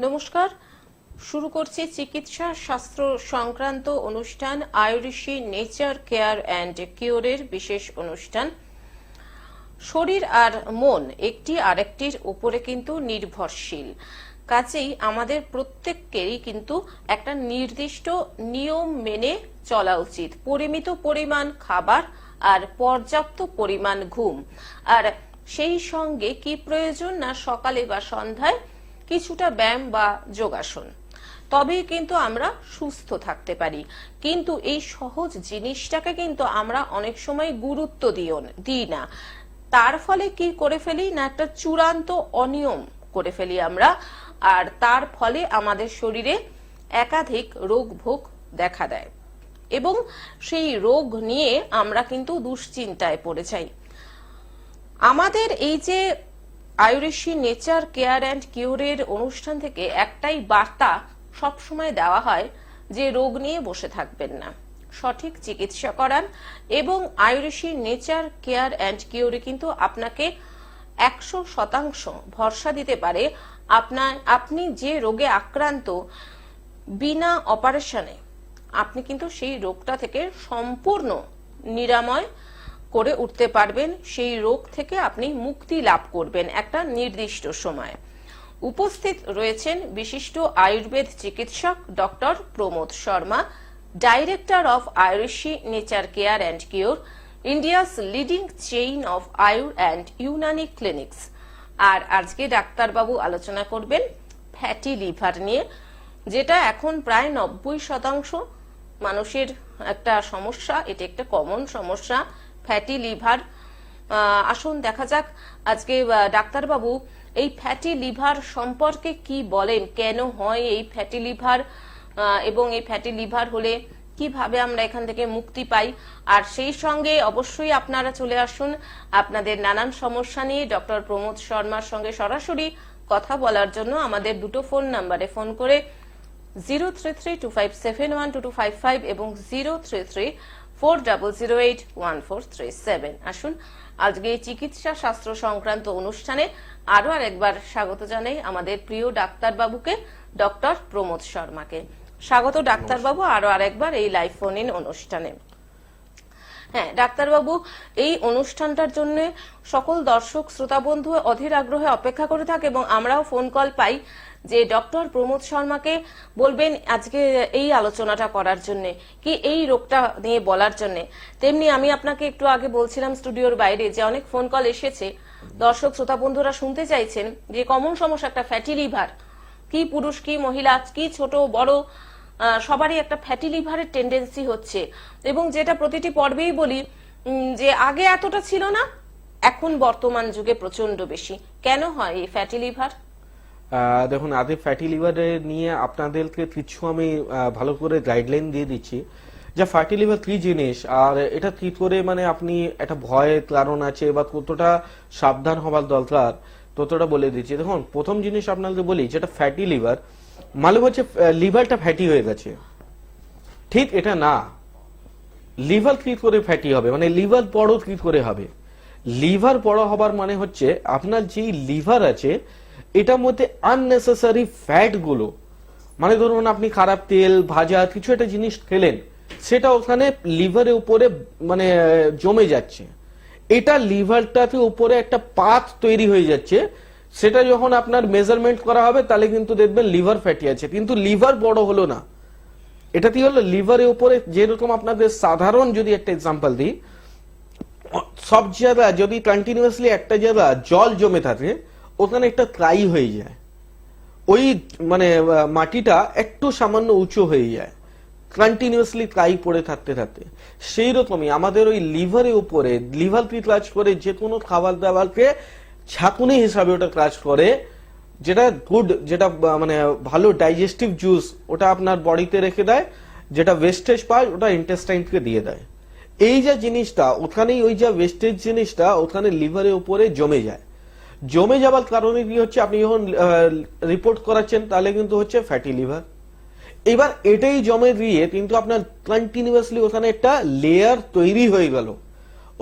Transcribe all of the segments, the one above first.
নমস্কার, শুরু করছি চিকিৎসা শাস্ত্র সংক্রান্ত অনুষ্ঠান আয়ুর্ঋষি নেচার কেয়ার অ্যান্ড কিওরের বিশেষ অনুষ্ঠান। শরীর আর মন একটি আরেকটির উপরে কিন্তু নির্ভরশীল, কাজেই আমাদের প্রত্যেককেরই কিন্তু একটা নির্দিষ্ট নিয়ম মেনে চলা উচিত। পরিমিত পরিমাণ খাবার আর পর্যাপ্ত পরিমাণ ঘুম, আর সেই সঙ্গে কি প্রয়োজন না সকালে বা সন্ধ্যায় কিছুটা ব্যায়াম বা যোগাসন, তবেই কিন্তু আমরা সুস্থ থাকতে পারি। কিন্তু এই সহজ জিনিসটাকে কিন্তু আমরা অনেক সময় গুরুত্ব দিই না। তার ফলে কি করে ফেলি না একটা চূড়ান্ত অনিয়ম করে ফেলি আমরা, আর তার ফলে আমাদের শরীরে একাধিক রোগ ভোগ দেখা দেয় এবং সেই রোগ নিয়ে আমরা কিন্তু দুশ্চিন্তায় পড়ে যাই। আমাদের এই যে আয়ুর্বেদী নেচার কেয়ার অ্যান্ড কিওরের অনুষ্ঠান থেকে একটাই বার্তা সবসময় দেওয়া হয় যে রোগ নিয়ে বসে থাকবেন না, সঠিক চিকিৎসা করান। এবং আয়ুর্বেদী নেচার কেয়ার অ্যান্ড কিওরে কিন্তু আপনাকে 100% ভরসা দিতে পারে আপনি যে রোগে আক্রান্ত, বিনা অপারেশনে আপনি কিন্তু সেই রোগটা থেকে সম্পূর্ণ নিরাময় করে উঠতে পারবেন। সেই রোগ থেকে আপনি মুক্তি লাভ করবেন একটা নির্দিষ্ট সময়। উপস্থিত রয়েছেন বিশিষ্ট আয়ুর্বেদ চিকিৎসক doctor Pramod Sharma, director of Ayurvedi nature care and cure, India's leading chain of Ayur and Unani clinics. আর আজকে ডাক্তারবাবু আলোচনা করবেন ফ্যাটি লিভার নিয়ে, যেটা এখন প্রায় 90% মানুষের একটা সমস্যা। এটা একটা কমন সমস্যা, ফ্যাটি লিভার। আসুন দেখা যাক আজকে ডাক্তারবাবু এই ফ্যাটি লিভার সম্পর্কে কি বলেন, কেন হয় এই ফ্যাটি লিভার, এবং এই ফ্যাটি লিভার হলে কিভাবে আমরা এখান থেকে মুক্তি পাই। আর সেই সঙ্গে অবশ্যই আপনারা চলে আসুন আপনাদের নানান সমস্যা নিয়ে ডক্টর প্রমোদ শর্মার সঙ্গে সরাসরি কথা বলার জন্য। আমাদের দুটো ফোন নাম্বারে ফোন করে 0332571225 এবং 0334008143 আসুন আজকে এই চিকিৎসা শাস্ত্র সংক্রান্ত অনুষ্ঠানে আরো আরেকবার স্বাগত জানাই আমাদের প্রিয় ডাক্তারবাবুকে, ডক্টর প্রমোদ শর্মাকে। স্বাগত ডাক্তারবাবু আরো আরেকবার এই লাইভ ফোন ইন অনুষ্ঠানে। হ্যাঁ ডাক্তারবাবু, এই অনুষ্ঠানটার জন্য সকল দর্শক শ্রোতা বন্ধু অধীর আগ্রহে অপেক্ষা করে থাকে এবং আমরাও ফোন কল পাই যে ডক্টর প্রমোদ শর্মাকে বলবেন আজকে এই আলোচনাটা করার জন্য, কি এই রোগটা নিয়ে বলার জন্য। তেমনি আমি আপনাকে একটু আগে বলছিলাম স্টুডিওর বাইরে যে অনেক ফোন কল এসেছে, দর্শক শ্রোতা বন্ধুরা শুনতে চাইছেন যে কমন সমস্যা একটা ফ্যাটি লিভার, কি পুরুষ কি মহিলা কি ছোট বড় সবারই একটা ফ্যাটি লিভারের টেন্ডেন্সি হচ্ছে, এবং যেটা প্রতিটি পর্বেই বলি যে আগে এতটা ছিল না, এখন বর্তমান যুগে প্রচন্ড বেশি। কেন হয় এই ফ্যাটি লিভার? দেখুন, আগে ফ্যাটি লিভারের নিয়ে আপনাদেরকে কিছু আমি ভালো করে গাইডলাইন দিয়ে দিচ্ছি যে ফ্যাটি লিভার কি জিনিস আর এটা কি করে মানে আপনি একটা ভয়ের কারণ আছে বা কতটা সাবধান হবার দরকার ততটা বলে দিচ্ছি। দেখুন, প্রথম জিনিস আপনাদের বলি যেটা ফ্যাটি লিভার মালুম হচ্ছে লিভারটা ফ্যাটি হয়ে গেছে, ঠিক এটা না। লিভার কি করে ফ্যাটি হবে, মানে লিভার বড় কি করে হবে? লিভার বড় হবার মানে হচ্ছে আপনার যে লিভার আছে এটার মধ্যে আননেসেসারি ফ্যাট গুলো, মানে ধরুন আপনি খারাপ তেল ভাজা কিছু একটা জিনিস খেলেন, সেটা ওখানে লিভারের উপরে মানে জমে যাচ্ছে। এটা লিভারটাতে উপরে একটা পাথ তৈরি হয়ে যাচ্ছে। সেটা যখন আপনার মেজারমেন্ট করা হবে তাহলে কিন্তু দেখবেন লিভার ফ্যাটি আছে, কিন্তু লিভার বড় হলো না। এটা কি হলো, লিভারের উপরে যেরকম আপনাদের সাধারণ যদি একটা এক্সাম্পল দিই, সব জায়গা যদি কন্টিনিউয়াসলি একটা জায়গা জল জমে থাকে ওখানে একটা ক্রাই হয়ে যায়, ওই মানে মাটিটা একটু সামান্য উঁচু হয়ে যায় কন্টিনিউয়াসলি ক্রাই পড়ে থাকতে থাকতে। সেই রকমই আমাদের ওই লিভারের উপরে, লিভার কি কাজ করে, যে কোনো খাবার দাবারকে ছাঁকুনি হিসাবে ওটা কাজ করে, যেটা গুড, যেটা মানে ভালো ডাইজেস্টিভ জুস ওটা আপনার বডিতে রেখে দেয়, যেটা ওয়েস্টেজ পায় ওটা ইন্টেস্টাইনকে দিয়ে দেয়। এই যে জিনিসটা ওখানেই, ওই যে ওয়েস্টেজ জিনিসটা ওখানে লিভারের উপরে জমে যায়। জমে যাবার কারণে কি হচ্ছে, আপনি যখন রিপোর্ট করাচ্ছেন তাহলে কিন্তু হচ্ছে ফ্যাটি লিভার। এবার এটাই জমে দিয়ে কিন্তু আপনার কন্টিনিউয়াসলি ওখানে একটা লেয়ার তৈরি হয়ে গেল,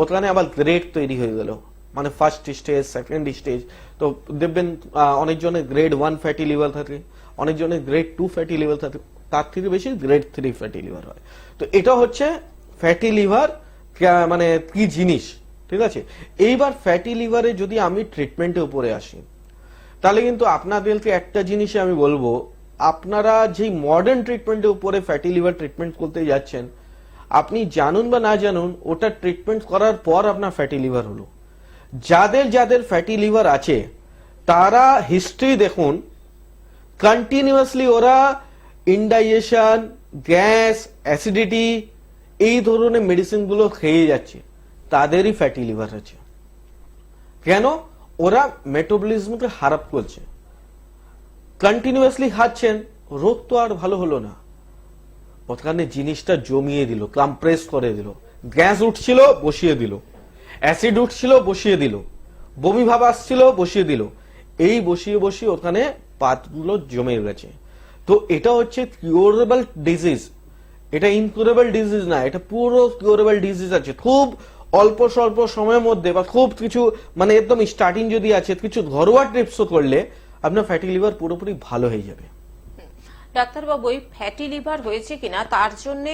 ওখানে আবার গ্রেড তৈরি হয়ে গেল, মানে ফার্স্ট স্টেজ সেকেন্ড স্টেজ। তো দেখবেন অনেকজনের গ্রেড 1 ফ্যাটি লিভার থাকে, অনেকজনের গ্রেড 2 ফ্যাটি লিভার থাকে, তার থেকে বেশি গ্রেড 3 ফ্যাটি লিভার হয়। তো এটা হচ্ছে ফ্যাটি লিভার মানে কি জিনিস, ঠিক আছে। এইবার ফ্যাটি লিভারে যদি আমি ট্রিটমেন্টের উপরে আসি, তাহলে কিন্তু আপনাদেরকে একটা জিনিসে আমি বলবো, আপনারা যে মডার্ন ট্রিটমেন্টের উপরে ফ্যাটি লিভার ট্রিটমেন্ট করতে যাচ্ছেন, আপনি জানুন বা না জানুন, ওটা ট্রিটমেন্ট করার পর আপনার ফ্যাটি লিভার হলো। যাদের যাদের ফ্যাটি লিভার আছে তারা হিস্ট্রি দেখুন, কন্টিনিউয়াসলি ওরা ইনডাইজেশন, গ্যাস, অ্যাসিডিটি এই ধরনের মেডিসিন গুলো খেয়ে যাচ্ছে, তাদেরই ফ্যাটি লিভার আছে। কেন? ওরা মেটাবলিজমকে খারাপ করছে, কন্টিনিউয়াসলি খাচ্ছেন, রোগ তো আর ভালো হলো না, ওখানে জিনিসটা জমিয়ে দিল, কম্প্রেস করে দিল, গ্যাস উঠছিল বসিয়ে দিল, অ্যাসিড উঠছিল বসিয়ে দিল, বমি ভাব আসছিল বসিয়ে দিল, এই বসিয়ে বসিয়ে ওখানে পাতগুলো জমে গেছে। তো এটা হচ্ছে কিউরেবল ডিজিজ, এটা ইনকিউরেবল ডিজিজ না, এটা পুরো কিউরেবল ডিজিজ আছে। খুব অল্প স্বল্প সময়ের মধ্যে বা খুব কিছু মানে একদম স্টার্টিং যদি আছে, কিছু ঘরোয়া টিপসও করলে আপনার ফ্যাটি লিভার পুরোপুরি ভালো হয়ে যাবে। ডাক্তারবাবু, এই ফ্যাটি লিভার হয়েছে কিনা তার জন্য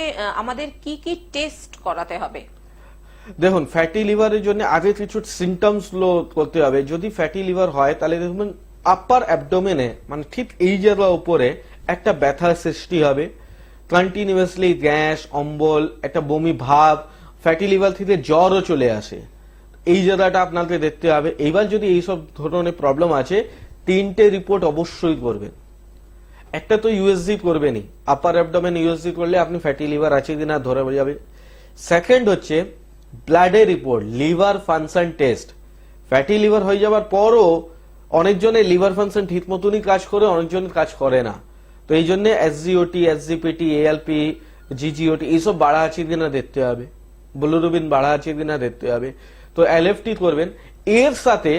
আমাদের কি কি টেস্ট করাতে হবে? দেখুন, ফ্যাটি লিভারের জন্য আগে কিছু সিমটমস গুলো করতে হবে। যদি ফ্যাটি লিভার হয় তাহলে দেখবেন আপার অ্যাবডোমেনে মানে ঠিক এই জায়গার উপরে একটা ব্যথার সৃষ্টি হবে, কন্টিনিউয়াসলি গ্যাস, অম্বল, একটা বমি ভাব, ফ্যাটি লিভার থেকে জ্বরও চলে আসে, এই জায়গাটা আপনাকে দেখতে হবে। এইবার যদি এইসব ধরনের প্রবলেম আছে, 3টে রিপোর্ট অবশ্যই করবেন। একটা তো ইউএসজি করবেনই, আপার অ্যাবডোমেন ইউএসজি করলে আপনি ফ্যাটি লিভার আছে কিনা ধরে যাবে। সেকেন্ড হচ্ছে ব্লাডের report, liver function test. Fatty liver হয়ে যাওয়ার পরও অনেকজনের লিভার ফাংশন ঠিক মতনই কাজ করে, অনেকজনের কাজ করে না। তো এই জন্য এসজিওটি, এসজিপিটি, এএলপি, জিজিওটি এইসব বাড়া আছে কিনা দেখতে হবে, বিলিরুবিন বাড়া আছে কিনা দেখতে হবে। তো এলএফটি করবেন। এর সাথে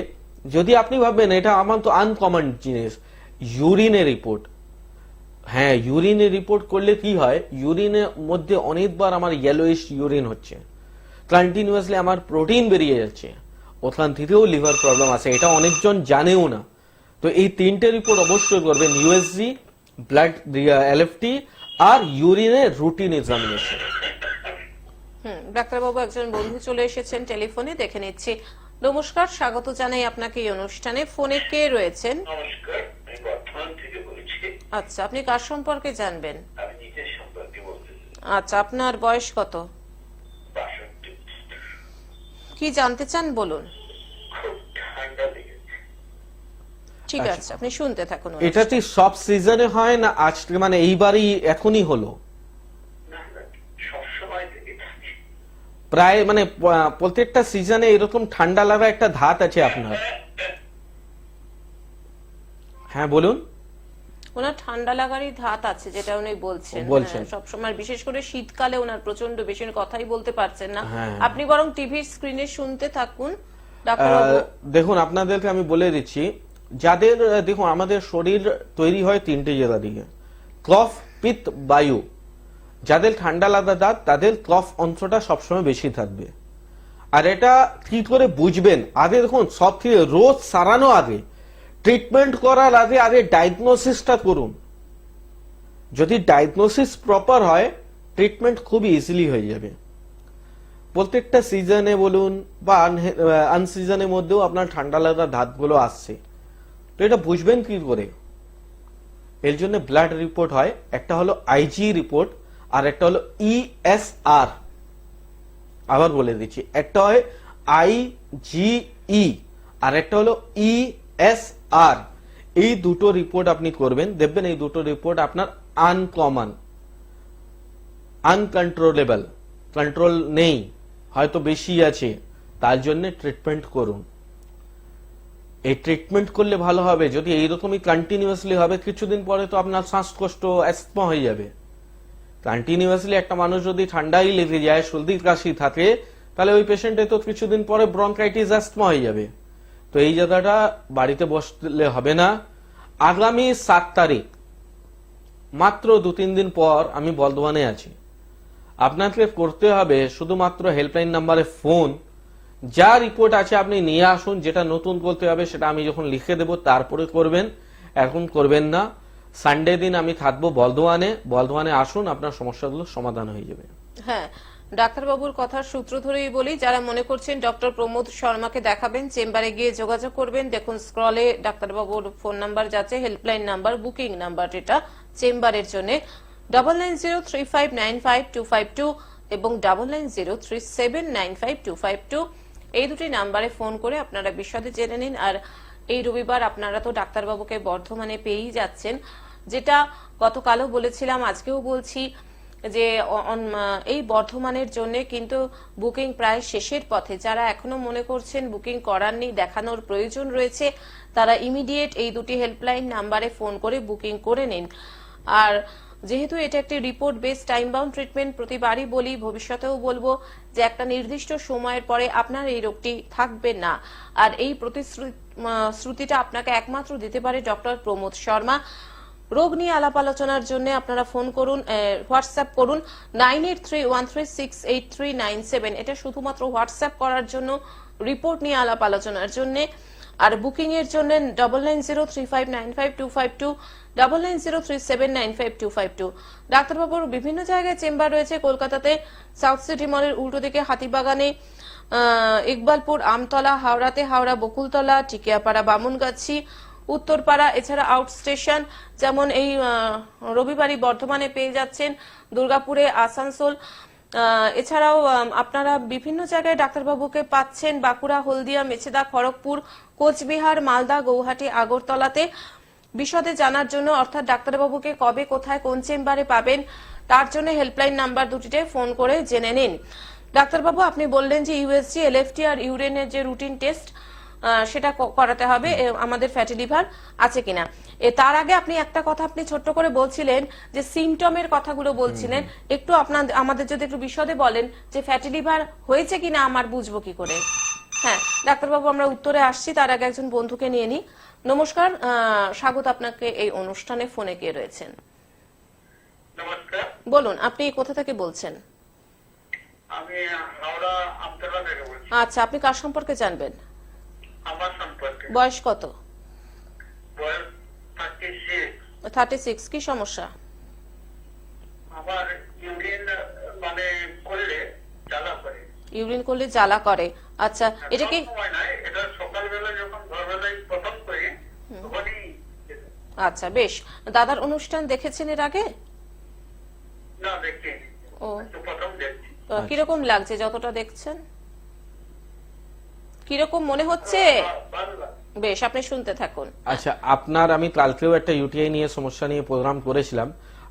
যদি আপনি ভাববেন এটা আমার তো আনকমন জিনিস, ইউরিনের রিপোর্ট। হ্যাঁ, ইউরিনের রিপোর্ট করলে কি হয়, ইউরিনের মধ্যে অনেকবার আমার ইয়েলোইশ ইউরিন হচ্ছে, কন্টিনিউয়াসলি আমার প্রোটিন বেরিয়ে যাচ্ছে, ওখান থেকেও লিভার প্রবলেম আছে, এটা অনেকজন জানেও না। তো এই 3টে রিপোর্ট অবশ্যই করবেন, ইউএসজি, ব্লাড, এলএফটি আর ইউরিনের রুটিন এক্সামিনেশন। ডাক্তারবাবু, একজন বন্ধু চলে এসেছেন টেলিফোনে, দেখে নিচ্ছি। নমস্কার, স্বাগত জানাই আপনাকে এই অনুষ্ঠানে। ফোনে কে রয়েছেন? নমস্কার, আমি বর্ধমান থেকে বলছি। আচ্ছা, আপনি কার সম্পর্কে জানবেন? আমি নিজের সম্পর্কে বলতে চাই। আচ্ছা, আপনার বয়স কত? 62। কি জানতে চান বলুন। খুব ঠান্ডা লেগেছে। ঠিক আছে, আপনি শুনতে থাকুন। এটা কি সব সিজনে হয় না আজকে মানে এইবারই এখনই হলো? না না, সবসময় লেগে থাকে। প্রায় মানে প্রত্যেকটা সিজনে এরকম ঠান্ডা লাগা একটা ধাত আছে আপনার? হ্যাঁ বলুন। ওনার ঠান্ডা লাগারই ধাত আছে, যেটা উনি বলছেন। সব সময়, বিশেষ করে শীতকালে ওনার প্রচন্ড বেশি কথাই বলতে পারছেন না। আপনি বরং টিভির স্ক্রিনে শুনতে থাকুন ডাক্তারবাবু। দেখুন, আপনাদেরকে আমি বলে দিচ্ছি, যাদের দেখুন আমাদের শরীর তৈরি হয় 3টে জায়গা দিয়ে, কফ, পিত্ত, বায়ু। যাদের ঠান্ডা লাগা দাঁত তাদের কফ অংশটা সবসময় বেশি থাকবে। আর এটা কি করে বুঝবেন, আগে দেখুন সব থেকে রোজ সারানো আগে, ট্রিটমেন্ট করার আগে আগে ডায়াগনোসিসটা করুন। যদি ডায়াগনোসিস প্রপার হয়, ট্রিটমেন্ট খুব ইজিলি হয়ে যাবে। প্রত্যেকটা সিজনে বলুন বা আনসিজনের মধ্যেও আপনার ঠান্ডা লাগা ধাতগুলো আসছে, তো এটা বুঝবেন কি করে? এর জন্য ব্লাড রিপোর্ট হয়, একটা হলো আইজি রিপোর্ট আর একটা হলো ইএসআর। আবার বলে দিচ্ছি, একটা হয় আইজিই আর একটা হলো ইএসআর। এই দুটো রিপোর্ট আপনি করবেন, দেখবেন এই দুটো রিপোর্ট আপনার আনকমন, আনকন্ট্রোলেবল, কন্ট্রোল নেই, হয়তো বেশি আছে, তার জন্য ট্রিটমেন্ট করুন। এই ট্রিটমেন্ট করলে ভালো হবে। যদি এইরকমই কন্টিনিউয়াসলি হবে, কিছুদিন পরে তো আপনার শ্বাসকষ্ট, অ্যাস্তমা হয়ে যাবে। কন্টিনিউয়াসলি একটা মানুষ যদি ঠান্ডাই লেগে যায়, সর্দি কাশি থাকে, তাহলে ওই পেশেন্টে তো কিছুদিন পরে ব্রঙ্কাইটিস, অ্যাস্তমা হয়ে যাবে। তো এই জায়গাটা বাড়িতে বসলে হবে না। আগামী 7 তারিখ, মাত্র 2-3 দিন পর আমি বর্ধমানে আছি। আপনাকে করতে হবে শুধুমাত্র হেল্পলাইন নাম্বারে ফোন, যা রিপোর্ট আছে আপনি নিয়ে আসুন। যেটা নতুন করতে হবে সেটা আমি যখন লিখে দেব তারপরে করবেন, এখন করবেন না। সানডে দিন আমি থাকবো বর্ধমানে আসুন, আপনার সমস্যাগুলো সমাধান হয়ে যাবে। হ্যাঁ, ডাক্তারবাবুর কথার সূত্র ধরেই বলি, যারা মনে করছেন ডক্টর প্রমোদ শর্মাকে দেখাবেন, চেম্বারে গিয়ে যোগাযোগ করবেন। দেখুন স্ক্রলে ডাক্তারবাবুর ফোন নাম্বার যাচ্ছে, হেল্পলাইন নাম্বার, বুকিং নাম্বার, যেটা চেম্বারের জন্য 9903595252 এবং 9903795252, এই দুটি নাম্বারে ফোন করে আপনারা বিশদে জেনে নিন। আর এই রবিবার আপনারা তো ডাক্তারবাবুকে বর্ধমানে পেয়েই যাচ্ছেন, যেটা গতকালও বলেছিলাম, আজকেও বলছি যে এই বর্ধমানের জন্য কিন্তু বুকিং প্রায় শেষের পথে। যারা এখনো মনে করছেন বুকিং করাননি, দেখানোর প্রয়োজন রয়েছে, তারা ইমিডিয়েট এই দুটি হেল্পলাইন নাম্বারে ফোন করে বুকিং করে নিন। আর যেহেতু এটা একটি report based time bound treatment, প্রতিবারই বলি, ভবিষ্যতেও বলবো যে একটা নির্দিষ্ট সময়ের পরে আপনার এই রোগটি থাকবে না। আর এই প্রতিশ্রুতিটা আপনাকে একমাত্র দিতে পারে ডক্টর প্রমোদ শর্মা। রোগ নিয়ে আলাপ আলোচনার জন্য আপনারা ফোন করুন, হোয়াটসঅ্যাপ করুন 9831368397, এটা শুধুমাত্র হোয়াটসঅ্যাপ করার জন্য, রিপোর্ট নিয়ে আলাপ আলোচনার জন্য। আর বুকিং এর জন্য 9903595252, 9903795252। ডাক্তারবাবুর বিভিন্ন জায়গায় চেম্বার রয়েছে, কলকাতাতে সাউথ সিটি মলের উল্টো দিকে হাতিবাগানে, ইকবালপুর, আমতলা, হাওড়াতে হাওড়া বকুলতলা, টিকিয়াপাড়া, বামুনগাছি, উত্তরপাড়া, এছাড়া আউট স্টেশন যেমন এই রবিবারই বর্ধমানে পেয়ে যাচ্ছেন, দুর্গাপুরে, আসানসোল, এছাড়াও আপনারা বিভিন্ন জায়গায় ডাক্তারবাবুকে পাচ্ছেন, বাঁকুড়া, হলদিয়া, মেছেদা, খড়গপুর, কোচবিহার, মালদা, গৌহাটি, আগরতলাতে। বিশদে জানার জন্য, অর্থাৎ ডাক্তারবাবুকে কবে, কোথায়, কোন চেম্বারে পাবেন, তার জন্য হেল্পলাইন নাম্বার দুটিতে ফোন করে জেনে নিন। ডাক্তারবাবু, আপনি বললেন যে ইউএসজি, এলএফটি আর ইউরিনের যে রুটিন টেস্ট সেটা করাতে হবে, আমাদের ফ্যাটি লিভার আছে কিনা। তার আগে আপনি একটা কথা আপনি ছোট্ট করে বলছিলেন যে সিমটমের কথাগুলো বলছিলেন, একটু আমাদের যদি একটু বিশদে বলেন যে ফ্যাটি লিভার হয়েছে কিনা আমার বুঝবো কি করে। হ্যাঁ ডাক্তারবাবু, আমরা উত্তরে আসছি, তার আগে একজন বন্ধুকে নিয়ে নিই। নমস্কার, স্বাগত আপনাকে এই অনুষ্ঠানে। ফোনে কে রয়েছেন? নমস্কার, বলুন, আপনি কোথা থেকে বলছেন? আমি হাওড়া আমতলা থেকে বলছি। আচ্ছা, আপনি কার সম্পর্কে জানবেন? আমার সম্পর্কে। বয়স কত? বয়স 36। 36। কি সমস্যা? আমার ইউরিন মানে করলে জ্বালা করে। ইউরিন করলে জ্বালা করে, আচ্ছা। এটা কি সময় নাই, এটা সকালবেলা যখন ভোরবেলায় প্রথম করি তখনই। আচ্ছা, বেশ। দাদার অনুষ্ঠান দেখেছেন এর আগে? না, দেখিনি। ও, প্রথম দেখছি। কিরকম লাগছে যতটা দেখছেন? কিরকম মনে হচ্ছে? ভালো লাগে। বেশ, আপনি শুনতে থাকুন। আচ্ছা, আপনার আমি কালকেও একটা ইউটিআই নিয়ে সমস্যা নিয়ে প্রোগ্রাম করেছিলাম,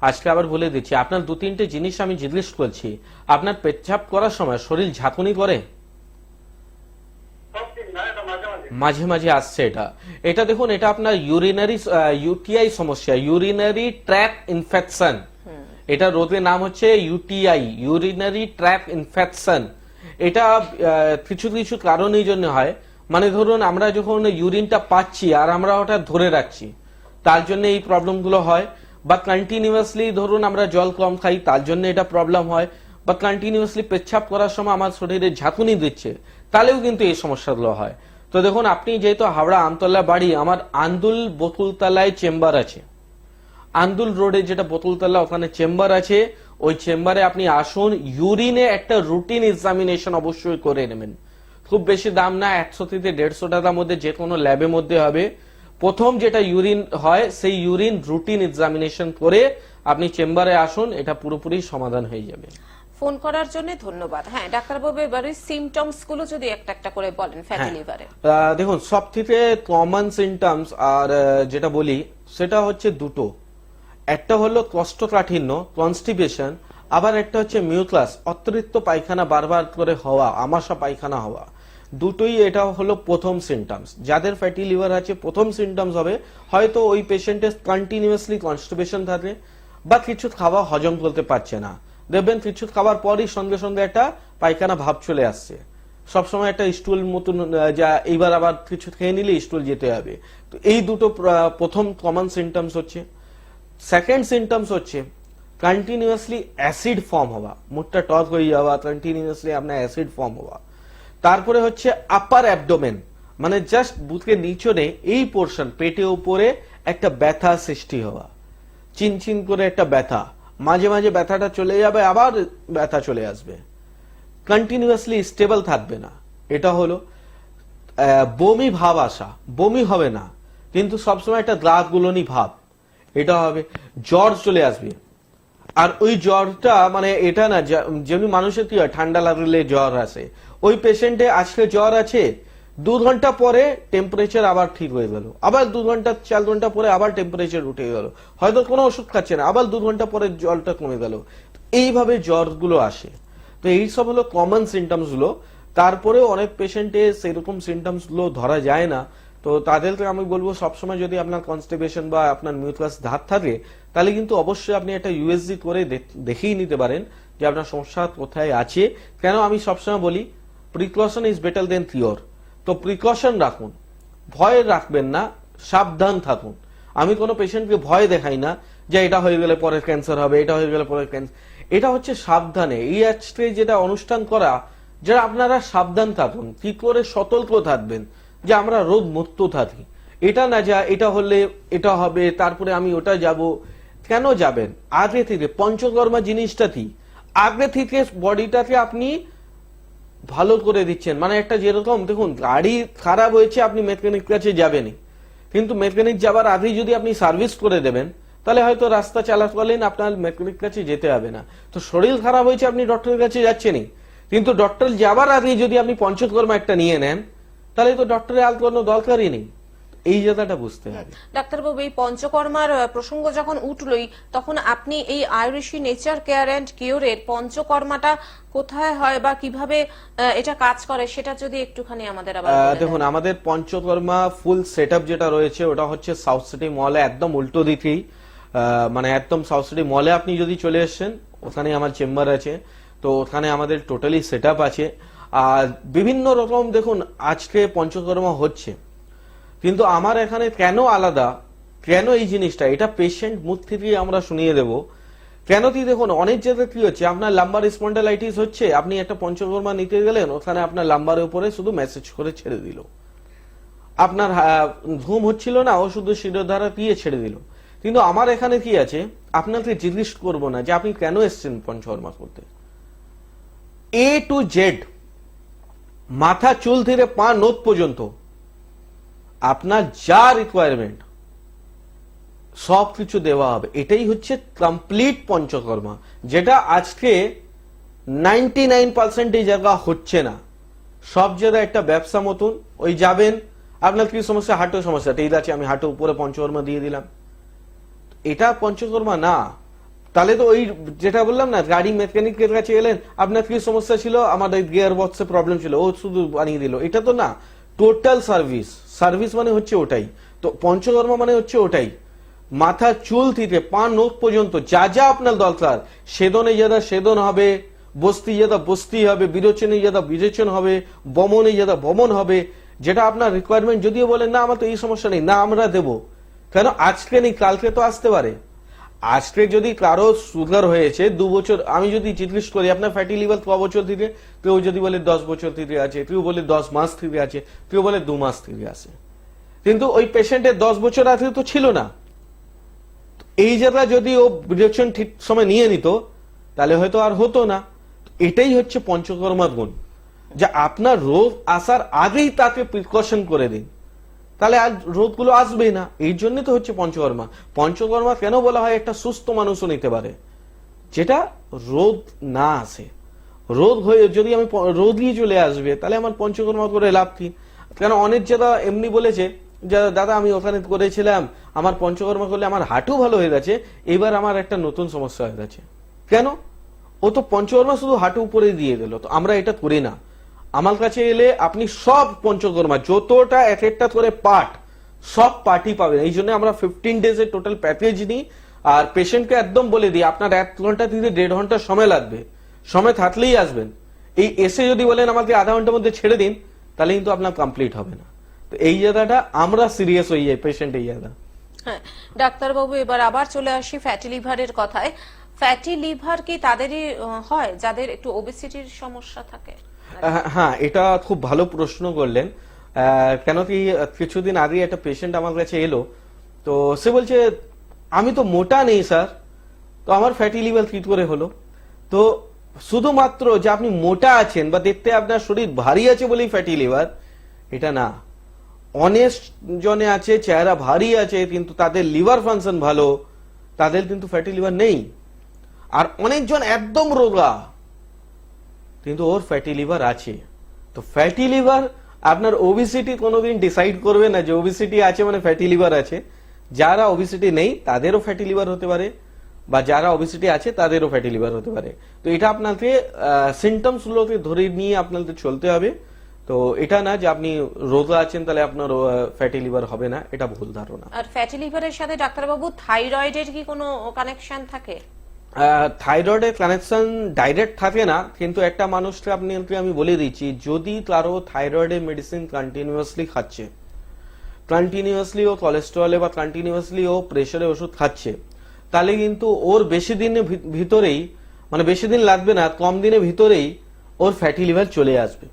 আজকে আবার বলে দিচ্ছি। আপনার দু তিনটে জিনিস আমি জিজ্ঞেস করছি। আপনার পেচ্ছাপ করার সময় শরীর ঝাঁকুনি করে? সবদিন না, এটা মাঝে মাঝে। মাঝে মাঝে আসছে এটা। এটা দেখুন, এটা আপনার ইউটিআই সমস্যা, ইউরিনারি ট্র্যাক ইনফেকশন। এটা রোগের নাম হচ্ছে ইউটিআই, ইউরিনারি ট্র্যাক ইনফেকশন। এটা কিছু কিছু কারণ এই জন্য হয়, মানে ধরুন আমরা যখন ইউরিনটা পাচ্ছি আর আমরা ওটা ধরে রাখছি, তার জন্য এই প্রবলেমগুলো হয়। বা কন্টিনিউয়াসলি ধরুন আমরা জল কম খাই, তার জন্য এটা প্রবলেম হয়। বা কন্টিনিউয়াসলি পেচ্ছাপ করার সময় আমার শরীরে ঝাঁকুনি দিচ্ছে, তাহলেও কিন্তু এই সমস্যাগুলো হয়। তো দেখুন, আপনি যেহেতু হাওড়া আমতলা বাড়ি, আমার আন্দুল বকুলতলায় চেম্বার আছে, আন্দুল রোডে যেটা বোতলতলা, ওখানে চেম্বার আছে। ওই চেম্বারে আপনি আসুন, ইউরিনে একটা রুটিন এক্সামিনেশন অবশ্যই করে নেবেন। খুব বেশি দাম না, 100 থেকে 150 টাকার মধ্যে যে কোনো ল্যাবের মধ্যে হবে। প্রথম যেটা ইউরিন হয়, সেই ইউরিন রুটিন এক্সামিনেশন করে আপনি চেম্বারে আসুন, এটা পুরোপুরি সমাধান হয়ে যাবে। ফোন করার জন্য ধন্যবাদ। হ্যাঁ ডাক্তারবাবু, এবারে সিমটমস গুলো যদি একটা একটা করে বলেন ফ্যাটি লিভারে। দেখুন, সব থেকে কমন সিমটমস আর যেটা বলি সেটা হচ্ছে দুটো। একটা হলো কোষ্ঠকাঠিন্য, কনস্টিপেশন, আবার একটা হচ্ছে মিউকাস, অতিরিক্ত পায়খানা বারবার করে হওয়া, আমাশা পায়খানা হওয়া। দুটোই এটা হলো প্রথম সিমটমস। যাদের ফ্যাটি লিভার আছে প্রথম সিমটমস হবে হয়তো ওই পেশেন্টের কন্টিনিউয়াসলি কনস্টিপেশন থাকে বা কিছু খাওয়া হজম করতে পারছে না। দেখবেন কিছু খাবার পরই সঙ্গে সঙ্গে একটা পায়খানা ভাব চলে আসছে, সবসময় একটা স্টুল মতন, যা এইবার আবার কিছু খেয়ে নিলে স্টুল যেতে হবে। তো এই দুটো প্রথম কমন সিমটমস হচ্ছে। সেকেন্ড সিমটমস হচ্ছে কন্টিনিউয়াসলি অ্যাসিড ফর্ম হওয়া, মুখটা টক হয়ে যাওয়া, কন্টিনিউয়াসলি আপনার অ্যাসিড ফর্ম হওয়া। তারপরে হচ্ছে আপার অ্যাবডোমেন, মানে জাস্ট বুকের নিচনে এই পোর্শন, পেটের উপরে একটা ব্যথা সৃষ্টি হওয়া। চিনচিন করে একটা ব্যথা, মাঝে মাঝে ব্যথাটা চলে যাবে, আবার ব্যথা চলে আসবে, কন্টিনিউয়াসলি স্টেবল থাকবে না। এটা হলো বমি ভাব আসা, বমি হবে না কিন্তু সবসময় একটা দাঁত গুলোনি ভাব, এটা হবে। জ্বর চলে আসবে, আর ওই জ্বরটা মানে এটা না যেমনি মানুষের কি হয় ঠান্ডা লাগলে জ্বর আসে, ওই পেশেন্টে আজকে জ্বর আছে, 2 ঘন্টা পরে টেম্পারেচার আবার ঠিক হয়ে গেল, আবার 2 ঘন্টা 4 ঘন্টা পরে আবার টেম্পারেচার উঠে গেল, হয়তো কোনো ওষুধ খাচ্ছে না, আবার 2 ঘন্টা পরে জলটা কমে গেল। এইভাবে জ্বরগুলো আসে। তো এই সব হলো কমন সিমটমস গুলো। তারপরেও অনেক পেশেন্টে সেরকম সিমটমস গুলো ধরা যায় না, তো তাদেরকে আমি বলবো সবসময় যদি আপনার কনস্টিপেশন বা আপনার মিউকাস ধাত থাকে তাহলে কিন্তু অবশ্যই আপনি একটা ইউএসজি করে দেখেই নিতে পারেন যে আপনার সমস্যা কোথায় আছে। কেন আমি সবসময় বলি precaution is better then cure. তো প্রিকশন রাখুন, ভয় রাখবেন না, সাবধান থাকুন। আমি কোনো পেশেন্টকে ভয় দেখাই না যে এটা হয়ে গেলে পরে ক্যান্সার হবে, এটা হয়ে গেলে পরে ক্যান্সার। এটা হচ্ছে সাবধানে এই আজকে যেটা অনুষ্ঠান করা, যারা আপনারা সাবধান থাকুন, কি করে সতর্ক থাকবেন যে আমরা রোগ মুক্ত থাকি। এটা না যা এটা হলে এটা হবে তারপরে আমি ওটা যাব, কেন যাবেন? আগে থেকে পঞ্চকর্মা জিনিসটা কি, আগে থেকে বডিটাকে আপনি ভালো করে দিচ্ছেন। মানে একটা যেরকম দেখুন গাড়ি খারাপ হয়েছে আপনি মেকানিক কাছে যাবেনই, কিন্তু মেকানিক যাবার আগেই যদি আপনি সার্ভিস করে দেবেন তাহলে হয়তো রাস্তা চলাকালীন আপনার মেকানিক কাছে যেতে হবে না। তো শরীর খারাপ হয়েছে আপনি ডক্টরের কাছে যাচ্ছেনই, কিন্তু ডক্টর যাবার আগেই যদি আপনি পঞ্চকর্মা একটা নিয়ে নেন তাহলে তো ডক্টরের আর কোনো দরকারই নেই। এই জায়গাটা বুঝতে হবে। ডাক্তারবাবু, এই পঞ্চকর্মার প্রসঙ্গ যখন উঠলই তখন আপনি এই আয়ুর্বেশী নেচার কেয়ার অ্যান্ড কিওরের পঞ্চকর্মাটা কোথায় হয় বা কিভাবে এটা কাজ করে সেটা যদি একটুখানি আমাদের আবার বলে দেন। দেখুন আমাদের পঞ্চকর্মা ফুল সেটআপ যেটা রয়েছে ওটা হচ্ছে সাউথ সিটি মলে একদম উল্টো দিকেই, মানে একদম সাউথ সিটি মলে আপনি যদি চলে এসেছেন ওখানে আমার চেম্বার আছে, তো ওখানে আমাদের টোটালি সেটআপ আছে। আর বিভিন্ন রকম দেখুন আজকে পঞ্চকর্মা হচ্ছে, কিন্তু আমার এখানে কেন আলাদা, কেন এই জিনিসটা, এটা পেশেন্ট মুখ থেকে আমরা শুনিয়ে দেব। কেন কি দেখুন অনেক জায়গায় কি হচ্ছে, আপনার লাম্বার স্পন্ডালাইটিস হচ্ছে, আপনি একটা পঞ্চকর্মা নিতে গেলেন ওখানে আপনার লাম্বারের উপরে শুধু মেসেজ করে ছেড়ে দিল, আপনার ঘুম হচ্ছিল না ও শুধু শিরোধারা দিয়ে ছেড়ে দিল। কিন্তু আমার এখানে কি আছে, আপনাকে জিজ্ঞেস করবো না যে আপনি কেন এসছেন পঞ্চকর্মা করতে, এ টু জেড মাথা চুল থেকে পা নখ পর্যন্ত আপনার যা রিকোয়ারমেন্ট সবকিছু দেওয়া হবে। এটাই হচ্ছে কমপ্লিট পঞ্চকর্মা, যেটা আজকে 99% এই জায়গা হচ্ছে না। সব জায়গায় একটা ব্যবসা মতন, ওই যাবেন আপনার কি সমস্যা, হাঁটু সমস্যা, ঠিক আছে আমি হাঁটু উপরে পঞ্চকর্মা দিয়ে দিলাম, এটা পঞ্চকর্মা না। তাহলে তো ওই যেটা বললাম না, গাড়ি মেকানিকের কাছে গেলেন আপনার কি সমস্যা ছিল, আমার গিয়ার বক্সে প্রবলেম ছিল, ও শুধু বানিয়ে দিল, এটা তো না। টোটাল সার্ভিস, সার্ভিস মানে হচ্ছে ওটাই। তো পঞ্চকর্মা মানে হচ্ছে ওটাই, মাথা চুল থেকে পা নখ পর্যন্ত যা যা আপনার দরকার, সেদনে যেটা সেদন হবে, বস্তি যেটা বস্তি হবে, বিরোচনে যেটা বিরোচন হবে, বমনে যেটা বমন হবে, যেটা আপনার রিকোয়ারমেন্ট। যদিও বলেন না আমার তো এই সমস্যা নেই, না আমরা দেবো, কেন আজকে নেই কালকে তো আসতে পারে। আজকে যদি কারো সুগার হয়েছে 2 বছর, আমি যদি জিজ্ঞেস করি আপনার ফ্যাটি লিভার ক বছর থেকে, কেউ যদি বলে 10 বছর থেকে আছে, কেউ বলে 10 মাস থেকে আছে, কেউ বলে 2 মাস থেকে আছে, কিন্তু ওই পেশেন্টের 10 বছর আগে তো ছিল না। এই জায়গা যদি ও বিরেকশন ঠিক সময় নিয়ে নিত তাহলে হয়তো আর হতো না। এটাই হচ্ছে পঞ্চকর্মার গুণ, যে আপনার রোগ আসার আগেই তাকে প্রিকশন করে দিন, তাহলে আজ রোগগুলো আসবেই না। এই জন্য তো হচ্ছে পঞ্চকর্মা। পঞ্চকর্মা কেন বলা হয়, একটা সুস্থ মানুষও নিতে পারে যেটা রোগ না আসে। রোগ হয়ে যদি আমি রোগই চলে আসবে তাহলে আমার পঞ্চকর্মা করে লাভ কি? কেন অনেক জায়গা এমনি বলেছে যে দাদা আমি ওখানে করেছিলাম, আমার পঞ্চকর্মা করলে আমার হাঁটু ভালো হয়ে গেছে, এবার আমার একটা নতুন সমস্যা হয়ে গেছে। কেন? ও তো পঞ্চকর্মা শুধু হাঁটু উপরে দিয়ে দিল। তো আমরা এটা করি না। আমার কাছে এলে আপনি সব পঞ্চকর্মা যতটা এক একটা করে পার্ট, সব পার্টই পাবেন। এই জন্য আমরা 15 ডেজের টোটাল প্যাকেজ নিই, আর পেশেন্টকে একদম বলে দিই আপনার 1 ঘন্টা থেকে 1.5 ঘন্টা সময় লাগবে, সময় থাকলেই আসবেন। এই এসে যদি বলেন আমাকে আধা ঘন্টার মধ্যে ছেড়ে দিন তাহলে কিন্তু আপনার কমপ্লিট হবে না। তো এই জায়গাটা আমরা সিরিয়াস হয়ে যাই পেশেন্ট এই জায়গা। হ্যাঁ ডাক্তারবাবু, এবার আবার চলে আসি ফ্যাটি লিভারের কথায়। ফ্যাটি লিভার কি তাদেরই হয় যাদের একটু ওবেসিটির সমস্যা থাকে? হ্যাঁ, এটা খুব ভালো প্রশ্ন করলেন। কেন কি কিছুদিন আগে একটা পেশেন্ট আমার কাছে এলো, তো সে বলছে আমি তো মোটা নেই স্যার, তো আমার ফ্যাটি লিভার কি করে হলো? তো শুধুমাত্র যে আপনি মোটা আছেন বা দেখতে আপনার শরীর ভারী আছে বলেই ফ্যাটি লিভার, এটা না। অনেক জনে আছে চেহারা ভারী আছে কিন্তু তাদের লিভার ফাংশন ভালো, তাদের কিন্তু ফ্যাটি লিভার নেই। আর অনেকজন একদম রোগা কিন্তু ওর ফ্যাটি লিভার আছে। তো ফ্যাটি লিভার আপনার ওবিসিটি কোনোদিন ডিসাইড করবে না যে ওবিসিটি আছে মানে ফ্যাটি লিভার আছে। যারা ওবিসিটি নেই তাদেরও ফ্যাটি লিভার হতে পারে, বা যারা ওবিসিটি আছে তাদেরও ফ্যাটি লিভার হতে পারে। তো এটা আপনাকে সিমটমস গুলোকে ধরে নিয়ে আপনাদের চলতে হবে। তো এটা না যে আপনি রোগা আছেন তাহলে আপনার ফ্যাটি লিভার হবে না, এটা ভুল ধারণা। আর ফ্যাটি লিভারের সাথে ডাক্তারবাবু থাইরয়েডের কি কোনো কানেকশন থাকে? থাইরয়েডের কানেকশন ডাইরেক্ট থাকে না, কিন্তু একটা মানুষকে আমি বলে দিচ্ছি, যদি কারো থাইরয়েডের মেডিসিন কন্টিনিউয়াসলি খাচ্ছে, কন্টিনিউয়াসলি ও কোলেস্টেরলে বা কন্টিনিউয়াসলি ও প্রেসারে ওষুধ খাচ্ছে, তাহলে কিন্তু ওর বেশি দিনের ভিতরেই, মানে বেশি দিন লাগবে না, কম দিনের ভিতরেই ওর ফ্যাটি লিভার চলে আসবে।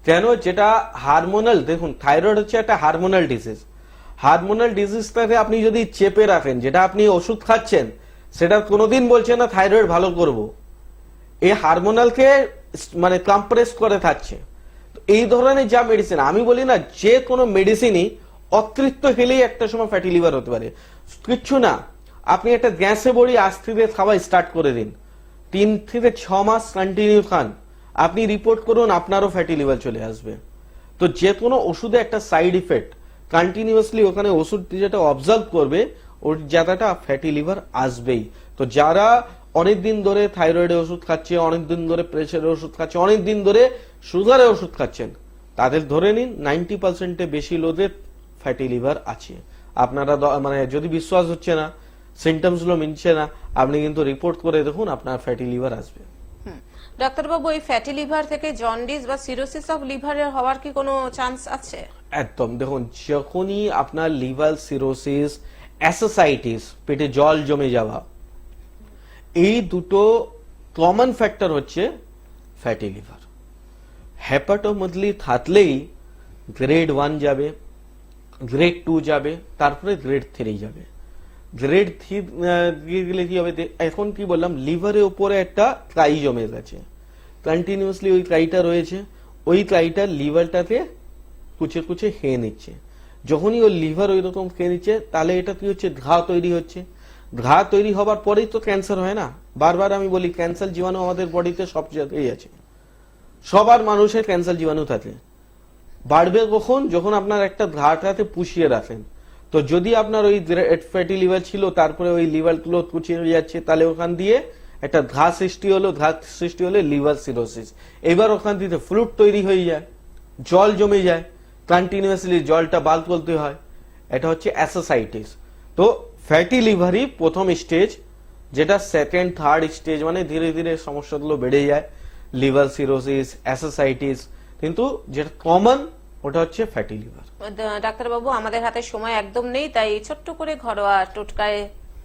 কেন? যেটা হারমোনাল, দেখুন থাইরয়েড হচ্ছে একটা হারমোনাল ডিজিজ। হারমোনাল ডিজিজটাকে আপনি যদি চেপে রাখেন, যেটা আপনি ওষুধ খাচ্ছেন সেটা কোনোদিন বলছে না থাইরয়েড ভালো করব, এই হারমোনালকে মানে কম্প্রেস করে থাকছে। এই ধরনের যা মেডিসিন, আমি বলি না যে কোনো মেডিসিনই অতিরিক্ত খেলেই একটা সময় ফ্যাটি লিভার হতে পারে, কিচ্ছু না। আপনি একটা গ্যাসে বড়ি আজ থেকে খাওয়া স্টার্ট করে দিন, 3 থেকে 6 মাস কন্টিনিউ খান, আপনি রিপোর্ট করুন আপনারও ফ্যাটি লিভার চলে আসবে। তো যে কোনো ওষুধে একটা সাইড ইফেক্ট, কন্টিনিউয়াসলি ওখানে ওষুধ যেটা অবজার্ভ করবে ওর জায়গাটা ফ্যাটি লিভার আসবেই। তো যারা অনেকদিন ধরে থাইরয়েডের ওষুধ খাচ্ছে, অনেকদিন ধরে প্রেসারের ওষুধ খাচ্ছে, অনেকদিন ধরে সুগারের ওষুধ খাচ্ছেন, তাদের ধরে নিন 90% বেশি লোকের ফ্যাটি লিভার আছে। আপনারা মানে যদি বিশ্বাস হচ্ছে না, সিমটমস গুলো মিলছে না, আপনি কিন্তু রিপোর্ট করে দেখুন, আপনার ফ্যাটি লিভার আসবে। ডাক্তারবাবু, এই ফ্যাটি লিভার থেকে জন্ডিস বা সিরোসিস অফ লিভারের হওয়ার কি কোনো চান্স আছে? একদম, দেখুন যখনই আপনার লিভার সিরোসিস, অ্যাসোসাইটিস, পেটে জল জমে যাওয়া, এই দুটো কমন ফ্যাক্টর হচ্ছে ফ্যাটি লিভার। হেপাটোমধলি থাকলেই গ্রেড 1 যাবে, গ্রেড 2 যাবে, তারপরে গ্রেড 3 যাবে। গ্রেড 3 গেলে কি হবে? এখন কি বললাম, লিভারের উপরে একটা ক্রাই জমে গেছে, কন্টিনিউয়াসলি ওই ক্রাইটা রয়েছে, ওই ক্রাইটা লিভারটাকে কুচে কুচে খেয়ে নিচ্ছে। যখনই ওই লিভার ওই রকম খেয়ে নিচ্ছে, তাহলে এটা কি হচ্ছে? ঘা তৈরি হচ্ছে। ঘা তৈরি হবার পরেই তো ক্যান্সার হয় না। বারবার আমি বলি ক্যান্সার জীবাণু আমাদের বডিতে সব জায়গায় আছে, সবার মানুষের ক্যান্সার জীবাণু থাকে। বাড়বে কখন? যখন আপনার একটা ঘাটাতে পুষিয়ে রাখেন। তো যদি আপনার ওই ফ্যাটি লিভার ছিল, তারপরে ওই লিভার গুলো কুচিয়ে যাচ্ছে, তাহলে ওখান দিয়ে একটা ঘা সৃষ্টি হলো, ঘা সৃষ্টি হলে লিভার সিরোসিস। এবার ওখান থেকে ফ্লুইড তৈরি হয়ে যায়, জল জমে যায়, কন্টিনিউয়াসলি জলটা বার করতে হয়, এটা হচ্ছে অ্যাসোসাইটিস। তো ফ্যাটি লিভারই প্রথম স্টেজ, যেটা সেকেন্ড থার্ড স্টেজ মানে ধীরে ধীরে সমস্যাগুলো বেড়ে যায়, লিভার সিরোসিস, অ্যাসোসাইটিস, কিন্তু যেটা কমন ওটা হচ্ছে ফ্যাটি লিভার। ডাক্তারবাবু, আমাদের হাতে সময় একদম নেই, তাই ছোট্ট করে ঘরোয়া টোটকায়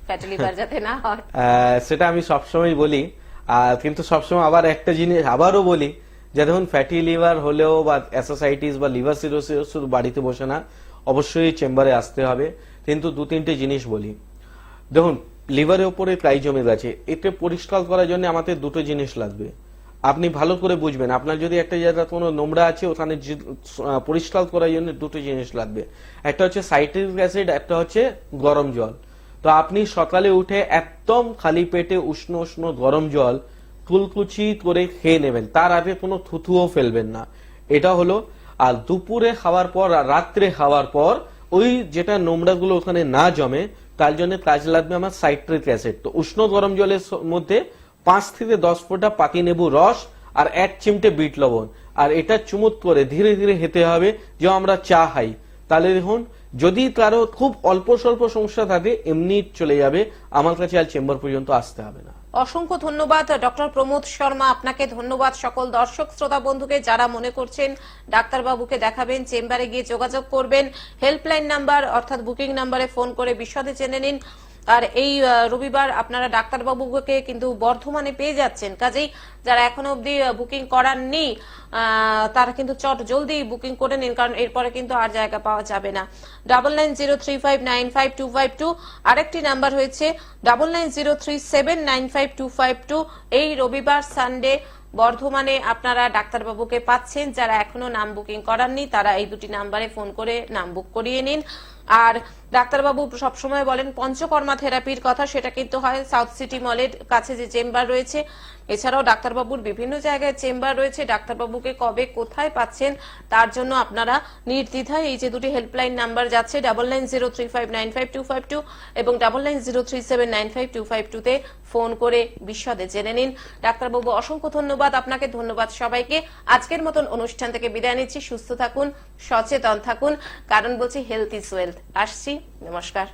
ফ্যাটি লিভার যাতে না হয় সেটা আমি সবসময় বলি, কিন্তু সবসময় আবার একটা জিনিস আবারও বলি, যে দেখুন ফ্যাটি লিভার হলেও বা অ্যাসোসাইটিস বা লিভার সিরোসিস শুধু বাড়িতে বসে না, অবশ্যই চেম্বারে আসতে হবে। কিন্তু 2-3টে জিনিস বলি। দেখুন লিভারের উপরে ক্রাই জমে গেছে, এতে পরিষ্কার করার জন্য আমাদের 2টো জিনিস লাগবে। আপনি ভালো করে বুঝবেন, আপনার যদি একটা জায়গা কোনো নোংরা আছে, ওখানে পরিষ্কার করার জন্য 2টো জিনিস লাগবে। একটা হচ্ছে সাইট্রিক অ্যাসিড, একটা হচ্ছে গরম জল। তো আপনি সকালে উঠে একদম খালি পেটে উষ্ণ উষ্ণ গরম জল কুলকুচি করে খেয়ে নেবেন, তার আগে কোনো থুথুও ফেলবেন না, এটা হলো। আর দুপুরে খাওয়ার পর আর রাত্রে খাওয়ার পর ওই যেটা নোংরা গুলো ওখানে না জমে, তার জন্য কাজ লাগবে আমার সাইট্রিক অ্যাসিড। তো উষ্ণ গরম জলের মধ্যে 5 থেকে 10 ফোঁটা পাতি লেবু রস আর 1 চিমটে বিট লবণ, আর এটা চুমুক করে ধীরে ধীরে খেতে হবে, যে আমরা চা খাই। তাহলে দেখুন, যদি কারো খুব অল্প স্বল্প সমস্যা থাকে, এমনি চলে যাবে, আমার কাছে আর চেম্বার পর্যন্ত আসতে হবে না। অসংখ্য ধন্যবাদ ডক্টর প্রমোদ শর্মা, আপনাকে ধন্যবাদ। সকল দর্শক শ্রোতা বন্ধুকে যারা মনে করছেন ডাক্তারবাবুকে দেখাবেন, চেম্বারে গিয়ে যোগাযোগ করবেন। হেল্পলাইন নাম্বার অর্থাৎ বুকিং নাম্বারে ফোন করে বিশদে জেনে নিন। আর এই রবিবার আপনারা ডাক্তারবাবুকে কিন্তু বর্ধমানে পেয়ে যাচ্ছেন। কাজেই যারা এখনো অবধি বুকিং করাননি তারা কিন্তু চট জলদি বুকিং করে নিন, কারণ এরপরে কিন্তু আর জায়গা পাওয়া যাবে না। 9903595252 আরেকটি নাম্বার হয়েছে 9903795252। এই রবিবার সানডে বর্ধমানে আপনারা ডাক্তারবাবুকে পাচ্ছেন। যারা এখনো নাম বুকিং করাননি তারা এই দুটি নাম্বারে ফোন করে নাম বুক করিয়ে নিন। আর ডাক্তারবাবু সবসময় বলেন পঞ্চকর্মা থেরাপির কথা, সেটা কিন্তু হয় সাউথ সিটি মলের কাছে যে চেম্বার রয়েছে। এছাড়াও ডাক্তারবাবুর বিভিন্ন জায়গায় চেম্বার রয়েছে। ডাক্তারবাবুকে কবে কোথায় পাচ্ছেন তার জন্য আপনারা নির্দ্বিধায় এই যে দুটি হেল্পলাইন নাম্বার যাচ্ছে 9903595252 এবং 9903795252 তে ফোন করে বিশদে জেনে নিন। ডাক্তারবাবু অসংখ্য ধন্যবাদ আপনাকে, ধন্যবাদ সবাইকে। আজকের মতন অনুষ্ঠান থেকে বিদায় নিচ্ছি। সুস্থ থাকুন, সচেতন থাকুন, কারণ বলছি হেলথ ইজ ওয়েলথ। আসছি, নমস্কার।